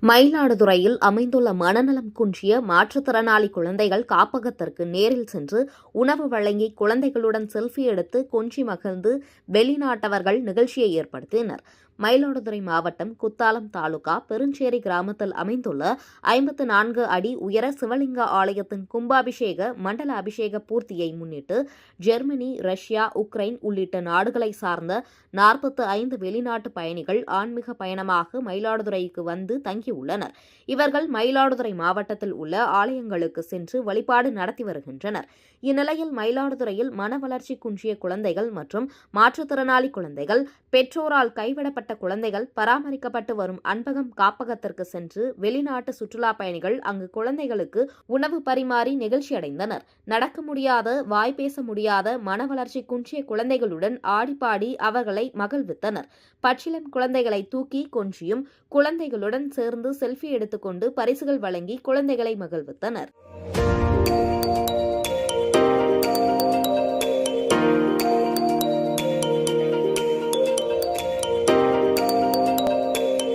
மயிலாடுதுறையில் அமைந்துள்ள மனநலம் குன்றிய மாற்றுத்திறனாளி குழந்தைகள் காப்பகத்திற்கு நேரில் சென்று உணவு வழங்கி குழந்தைகளுடன் செல்ஃபி எடுத்து கொஞ்சி மகிழ்ந்து வெளிநாட்டவர்கள் நிகழ்ச்சியை ஏற்படுத்தினர். மயிலாடுதுறை மாவட்டம் குத்தாலம் தாலுகா பெருஞ்சேரி கிராமத்தில் அமைந்துள்ள 54 அடி உயர சிவலிங்க ஆலயத்தின் கும்பாபிஷேக மண்டல அபிஷேக பூர்த்தியை முன்னிட்டு ஜெர்மனி, ரஷ்யா, உக்ரைன் உள்ளிட்ட நாடுகளை சார்ந்த 45 வெளிநாட்டு பயணிகள் ஆன்மீக பயணமாக மயிலாடுதுறைக்கு வந்து தங்கியுள்ளனர். இவர்கள் மயிலாடுதுறை மாவட்டத்தில் உள்ள ஆலயங்களுக்கு சென்று வழிபாடு நடத்தி வருகின்றனர். இந்நிலையில் மயிலாடுதுறையில் மன வளர்ச்சி குன்றிய குழந்தைகள் மற்றும் மாற்றுத்திறனாளி குழந்தைகள், பெற்றோரால் கைவிடப்பட்ட குழந்தைகள் பராமரிக்கப்பட்டு வரும் அன்பகம் காப்பகத்திற்கு சென்று வெளிநாட்டு சுற்றுலா பயணிகள் அங்கு குழந்தைகளுக்கு உணவு பரிமாறி நிகழ்ச்சியடைந்தனர். நடக்க முடியாத, வாய் பேச முடியாத மன வளர்ச்சி குன்றிய குழந்தைகளுடன் ஆடிப்பாடி அவர்களை மகிழ்வித்தனர். பச்சிளம் குழந்தைகளை தூக்கி கொஞ்சியும் குழந்தைகளுடன் சேர்ந்து செல்ஃபி எடுத்துக்கொண்டு பரிசுகள் வழங்கி குழந்தைகளை மகிழ்வித்தனர்.